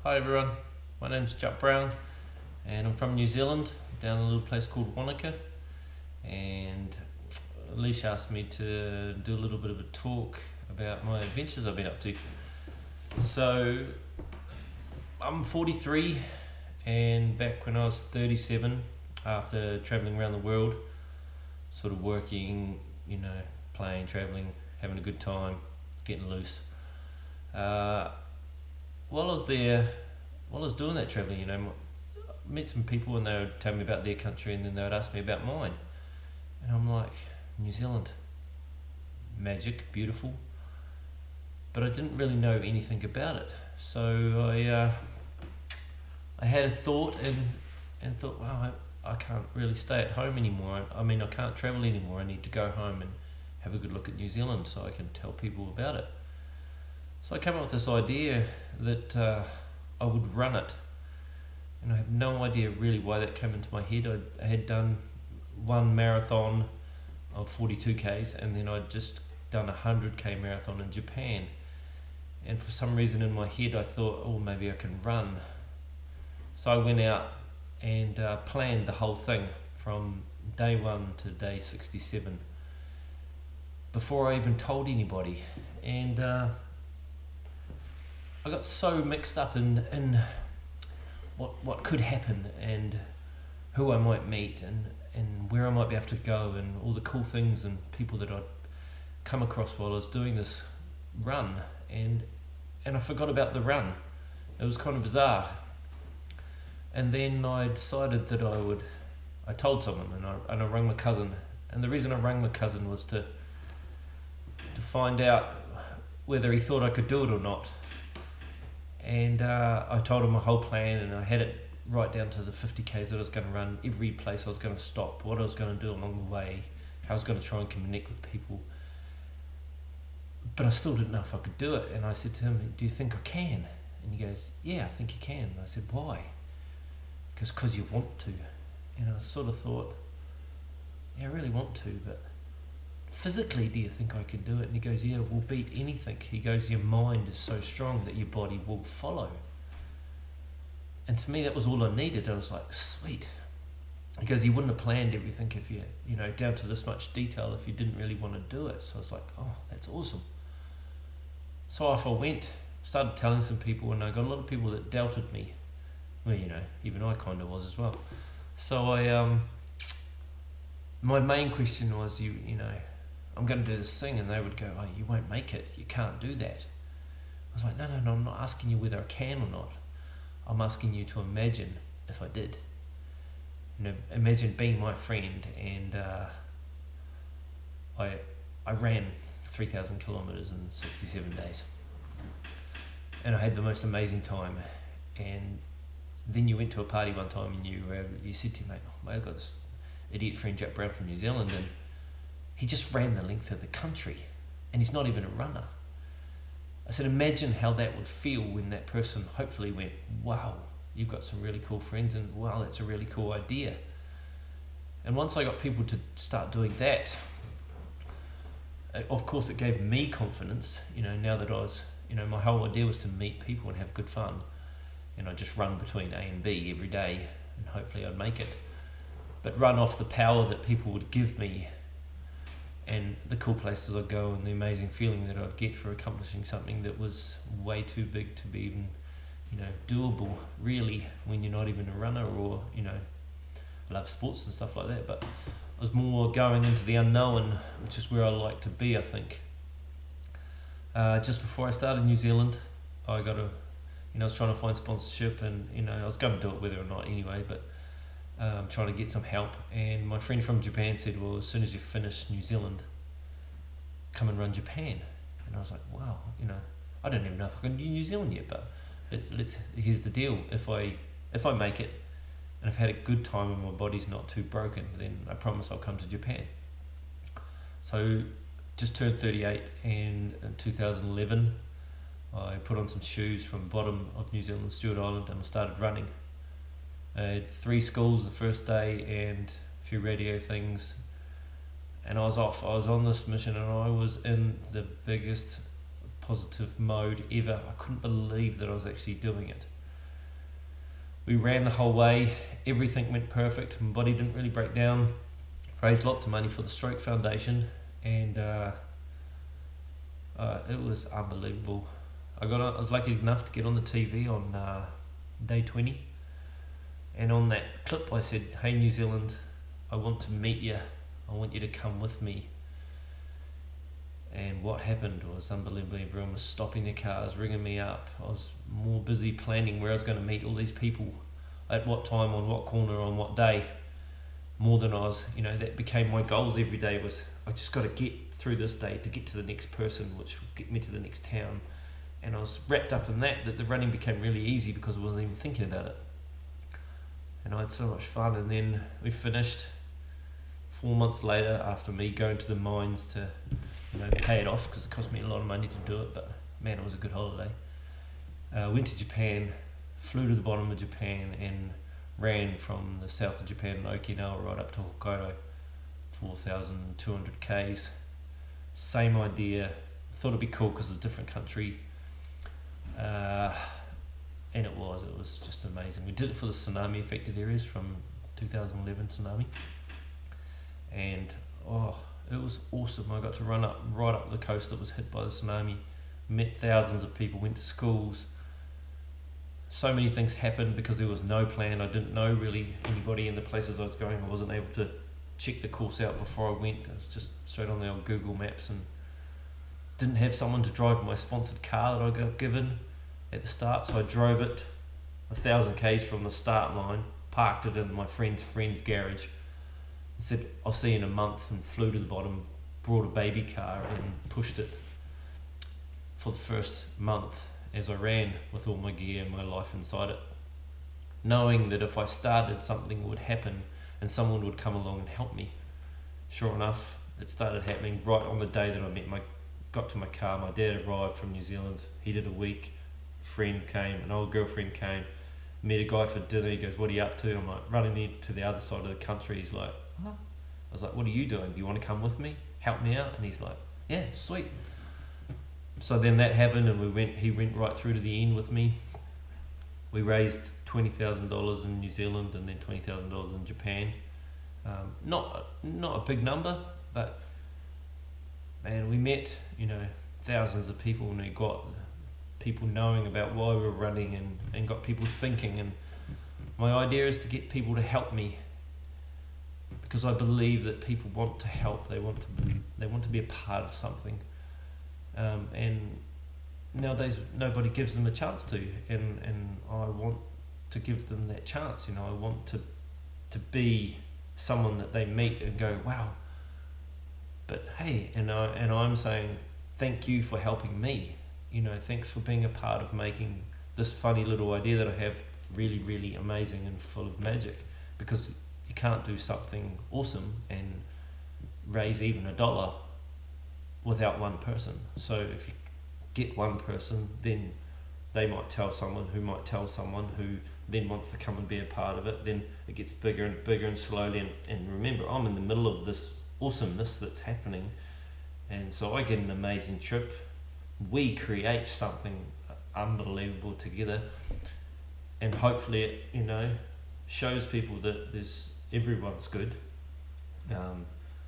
Hi everyone, my name's Jup Brown and I'm from New Zealand, down in a little place called Wanaka, and Alicia asked me to do a little bit of a talk about my adventures I've been up to. So I'm 43, and back when I was 37, after travelling around the world, sort of working, playing, travelling, having a good time, getting loose. While I was there, while I was doing that travelling, I met some people and they would tell me about their country and then they would ask me about mine. And I'm like, New Zealand, magic, beautiful, but I didn't really know anything about it. So I had a thought and thought, wow, I can't really stay at home anymore. I can't travel anymore. I need to go home and have a good look at New Zealand so I can tell people about it. So I came up with this idea that I would run it. And I have no idea really why that came into my head. I had done one marathon of 42Ks and then I'd just done a 100K marathon in Japan. And for some reason in my head I thought, oh, maybe I can run. So I went out and planned the whole thing from day 1 to day 67 before I even told anybody. And I got so mixed up in what could happen and who I might meet and where I might be able to go and all the cool things and people that I'd come across while I was doing this run, and I forgot about the run. It was kind of bizarre. And then I decided that I told someone, and I rang my cousin, and the reason I rang my cousin was to find out whether he thought I could do it or not. And I told him my whole plan, and I had it right down to the 50Ks that I was going to run, every place I was going to stop, what I was going to do along the way, how I was going to try and connect with people. But I still didn't know if I could do it. And I said to him, do you think I can? And he goes, yeah, I think you can. And I said, why? Because you want to. And I sort of thought, yeah, I really want to, but physically, do you think I can do it? And he goes, yeah, we'll beat anything. He goes, your mind is so strong that your body will follow. And to me, that was all I needed. I was like, sweet. Because you wouldn't have planned everything if you down to this much detail if you didn't really want to do it. So I was like, oh, that's awesome. So off I went, started telling some people, and I got a lot of people that doubted me. Well, even I kind of was as well. So my main question was, I'm going to do this thing, and they would go, oh, you won't make it, you can't do that. I was like, no, I'm not asking you whether I can or not. I'm asking you to imagine if I did. Imagine being my friend, and I ran 3,000 kilometers in 67 days. And I had the most amazing time. And then you went to a party one time and you said to me, mate, I've got this idiot friend, Jack Brown from New Zealand, and he just ran the length of the country, and he's not even a runner. I said, imagine how that would feel when that person hopefully went, wow, you've got some really cool friends, and wow, that's a really cool idea. And once I got people to start doing that, of course it gave me confidence, now that I was, my whole idea was to meet people and have good fun. And I just run between A and B every day, and hopefully I'd make it. But run off the power that people would give me, and the cool places I'd go, and the amazing feeling that I'd get for accomplishing something that was way too big to be even, doable, really, when you're not even a runner or, love sports and stuff like that. But I was more going into the unknown, which is where I like to be, I think. Just before I started New Zealand, I was trying to find sponsorship, and, I was going to do it whether or not anyway, but trying to get some help. And my friend from Japan said, well, as soon as you finish New Zealand, come and run Japan. And I was like, wow, I don't even know if I can do New Zealand yet, but here's the deal. If I make it, and I've had a good time and my body's not too broken, then I promise I'll come to Japan. So just turned 38, and in 2011 I put on some shoes from bottom of New Zealand, Stewart Island, and I started running. I had 3 schools the first day and a few radio things, and I was off. I was on this mission, and I was in the biggest positive mode ever. I couldn't believe that I was actually doing it. we ran the whole way. Everything went perfect. My body didn't really break down. Raised lots of money for the Stroke Foundation, and it was unbelievable. I was lucky enough to get on the TV on day 20, and on that clip I said, "Hey New Zealand, I want to meet you. I want you to come with me." And what happened was unbelievable. Everyone was stopping their cars, ringing me up. I was more busy planning where I was going to meet all these people, at what time, on what corner, on what day, more than I was, that became my goals every day. Was I just got to get through this day to get to the next person, which would get me to the next town. And I was wrapped up in that the running became really easy because I wasn't even thinking about it. And I had so much fun. And then we finished 4 months later, after me going to the mines to pay it off, because it cost me a lot of money to do it, but man, it was a good holiday. Went to Japan, flew to the bottom of Japan, and ran from the south of Japan, Okinawa, right up to Hokkaido, 4,200 k's. Same idea. Thought it'd be cool because it's a different country, and it was just amazing. We did it for the tsunami affected areas from 2011 tsunami, and it was awesome. I got to run right up the coast that was hit by the tsunami, met thousands of people, went to schools. So many things happened because there was no plan. I didn't know really anybody in the places I was going. I wasn't able to check the course out before I went. It was just straight on the old Google Maps, and didn't have someone to drive my sponsored car that I got given at the start, so I drove it 1,000 k's from the start line, parked it in my friend's garage, said I'll see you in a month, and flew to the bottom, brought a baby car and pushed it for the first month as I ran with all my gear and my life inside it, knowing that if I started, something would happen and someone would come along and help me. Sure enough, it started happening right on the day that I got to my car. My dad arrived from New Zealand. He did a week. Friend came, an old girlfriend came, met a guy for dinner. He goes, "What are you up to?" I'm like, running to the other side of the country. He's like, "Huh?" I was like, "What are you doing? Do you want to come with me? Help me out?" And he's like, "Yeah, sweet." So then that happened, and he went right through to the end with me. We raised $20,000 in New Zealand and then $20,000 in Japan. Not a big number, but man, we met thousands of people, and we got people knowing about why we were running, and got people thinking. And my idea is to get people to help me, because I believe that people want to help. They want to be a part of something, and nowadays nobody gives them a chance to, and I want to give them that chance. I want to be someone that they meet and go, "Wow." But hey, and I'm saying thank you for helping me. Thanks for being a part of making this funny little idea that I have really, really amazing and full of magic, because you can't do something awesome and raise even $1 without one person. So if you get one person, then they might tell someone who might tell someone who then wants to come and be a part of it. Then it gets bigger and bigger, and slowly, and remember, I'm in the middle of this awesomeness that's happening, and so I get an amazing trip. We create something unbelievable together, and hopefully it shows people that everyone's good.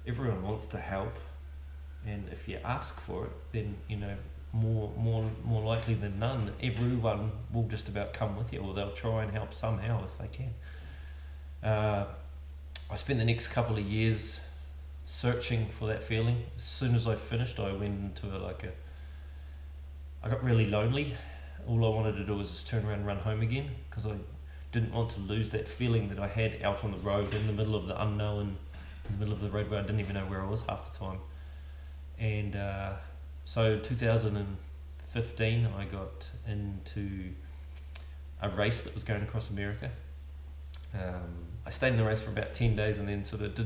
Everyone wants to help, and if you ask for it, then more likely than none, everyone will just about come with you, or they'll try and help somehow if they can. I spent the next couple of years searching for that feeling. As soon as I finished, I went into I got really lonely. All I wanted to do was just turn around and run home again, because I didn't want to lose that feeling that I had out on the road in the middle of the unknown, in the middle of the road where I didn't even know where I was half the time. And so 2015 I got into a race that was going across America. I stayed in the race for about 10 days, and then sort of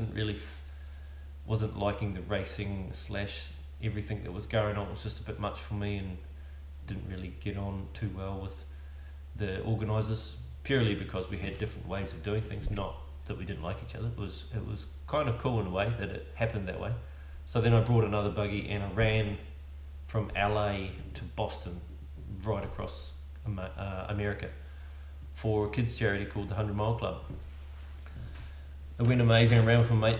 wasn't liking the racing / everything that was going on. It was just a bit much for me, and didn't really get on too well with the organisers, purely because we had different ways of doing things. Not that we didn't like each other. It was kind of cool in a way that it happened that way. So then I brought another buggy, and I ran from LA to Boston, right across America, for a kids charity called the 100 Mile Club. It went amazing. I ran with a mate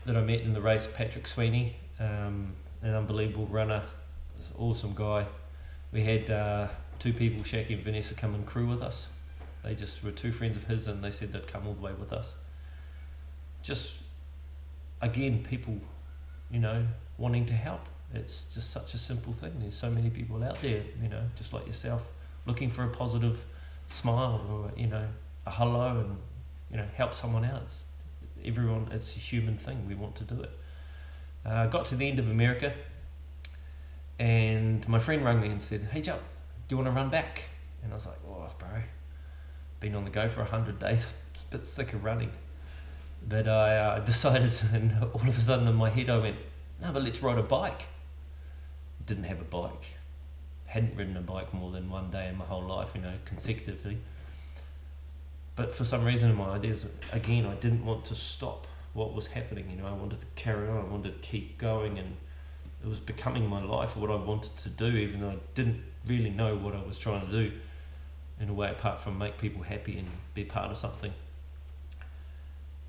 that I met in the race, Patrick Sweeney, an unbelievable runner, awesome guy. We had 2 people, Shaki and Vanessa, come and crew with us. They just were 2 friends of his, and they said they'd come all the way with us. Just, again, people, wanting to help. It's just such a simple thing. There's so many people out there, just like yourself, looking for a positive smile or, a hello, and, help someone out. It's a human thing. We want to do it. Got to the end of America, and my friend rang me and said, "Hey, Joe, do you want to run back?" And I was like, "Oh, bro, been on the go for 100 days, a bit sick of running." But I decided, and all of a sudden in my head I went, "No, but let's ride a bike." Didn't have a bike. Hadn't ridden a bike more than one day in my whole life, consecutively. But for some reason in my ideas, again, I didn't want to stop what was happening. I wanted to carry on. I wanted to keep going, and it was becoming my life, what I wanted to do, even though I didn't really know what I was trying to do in a way apart from make people happy and be part of something.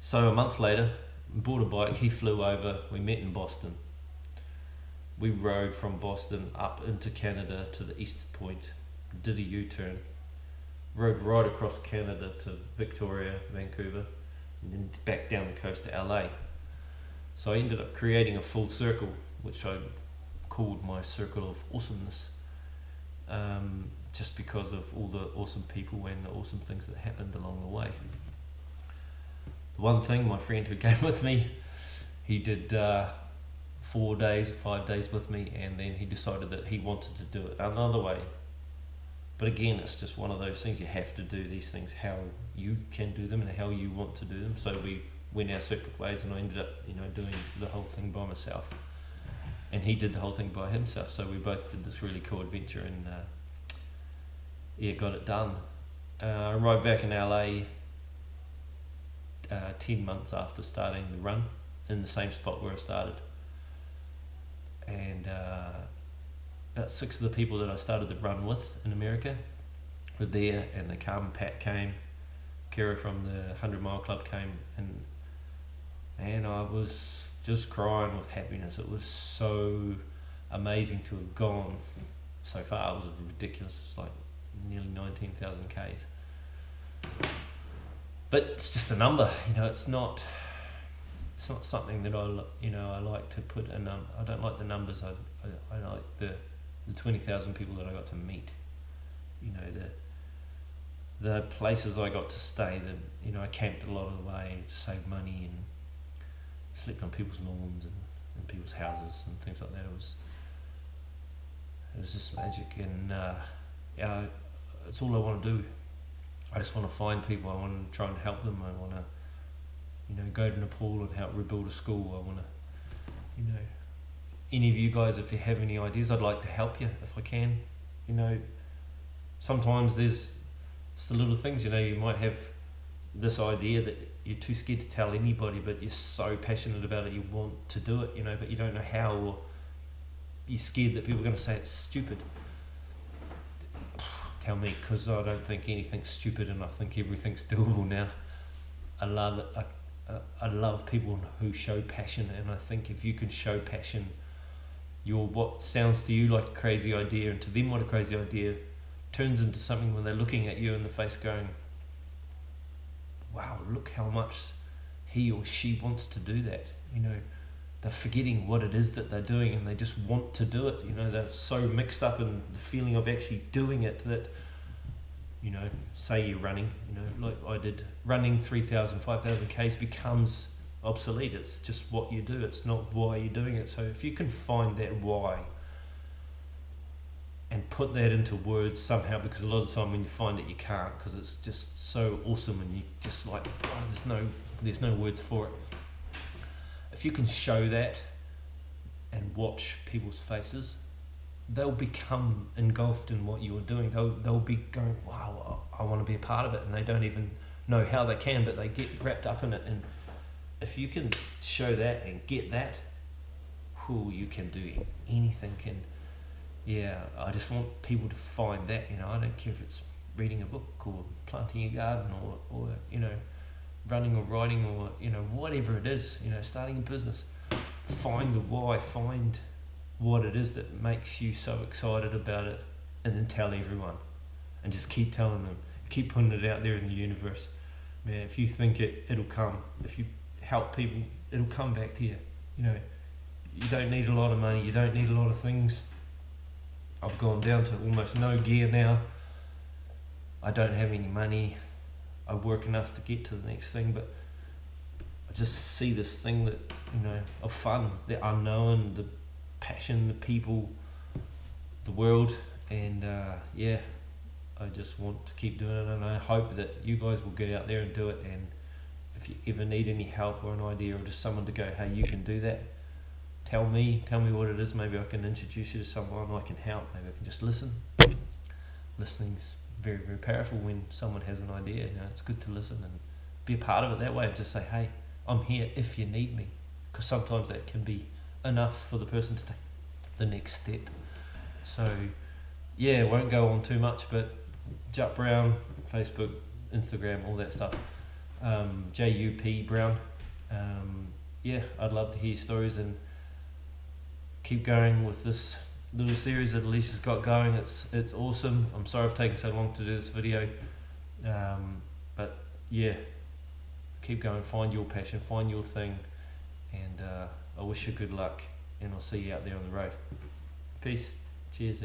So a month later, bought a bike. He flew over. We met in Boston. We rode from Boston up into Canada to the east point, did a U-turn, rode right across Canada to Victoria, Vancouver, and then back down the coast to LA. So I ended up creating a full circle, which I called my circle of awesomeness, just because of all the awesome people and the awesome things that happened along the way. The one thing, my friend who came with me, he did 4 days, 5 days with me, and then he decided that he wanted to do it another way. But again, it's just one of those things. You have to do these things how you can do them and how you want to do them. So we went our separate ways, and I ended up, doing the whole thing by myself, and he did the whole thing by himself. So we both did this really cool adventure, and got it done. I arrived back in LA 10 months after starting the run, in the same spot where I started. And about 6 of the people that I started the run with in America were there, and the Carmen Pat came, Kira from the 100 Mile Club came, and I was just crying with happiness. It was so amazing to have gone so far. It was ridiculous. It's like nearly 19,000 Ks. But it's just a number, it's not something that I like to put in. I don't like the numbers. I like the 20,000 people that I got to meet. The places I got to stay. I camped a lot of the way to save money, and slept on people's lawns and people's houses and things like that. It was just magic, and it's all I want to do. I just want to find people. I want to try and help them. I want to, go to Nepal and help rebuild a school. I want to, any of you guys, if you have any ideas, I'd like to help you if I can. Sometimes it's the little things, you might have this idea that you're too scared to tell anybody, but you're so passionate about it, you want to do it, but you don't know how, or you're scared that people are going to say it's stupid. Tell me, because I don't think anything's stupid, and I think everything's doable now. I love it. I love people who show passion, and I think if you can show passion, what sounds to you like a crazy idea, and to them what a crazy idea, turns into something when they're looking at you in the face going, wow, look how much he or she wants to do that. They're forgetting what it is that they're doing, and they just want to do it. They're so mixed up in the feeling of actually doing it that, say you're running, like I did, running 3,000, 5,000 Ks becomes obsolete. It's just what you do. It's not why you're doing it. So if you can find that why and put that into words somehow, because a lot of the time when you find it, you can't, because it's just so awesome, and you just like, there's no words for it. If you can show that and watch people's faces, they'll become engulfed in what you're doing. They'll be going, wow, I want to be a part of it, and they don't even know how they can, but they get wrapped up in it. And if you can show that and get that, you can do anything. I just want people to find that. I don't care if it's reading a book or planting a garden or you know, running or riding or, you know, whatever it is, you know, starting a business. Find the why, find what it is that makes you so excited about it, and then tell everyone, and just keep telling them, keep putting it out there in the universe. Man, if you think it'll come. If you help people, it'll come back to you. You know, you don't need a lot of money, you don't need a lot of things. I've gone down to almost no gear now. I don't have any money. I work enough to get to the next thing, but I just see this thing that, you know, of fun, the unknown, the passion, the people, the world, and yeah, I just want to keep doing it, and I hope that you guys will get out there and do it. And if you ever need any help or an idea or just someone to go, hey, you can do that, tell me what it is. Maybe I can introduce you to someone, I can help, maybe I can just listen. Listening's very, very powerful when someone has an idea. You know, it's good to listen and be a part of it that way, and just say, hey, I'm here if you need me, because sometimes that can be enough for the person to take the next step. So yeah, won't go on too much, but Jup Brown, Facebook, Instagram, all that stuff. JUP Brown. Yeah, I'd love to hear stories and keep going with this little series that Alicia's got going. It's awesome. I'm sorry I've taken so long to do this video, but yeah, keep going. Find your passion, find your thing, and I wish you good luck, and I'll see you out there on the road. Peace. Cheers.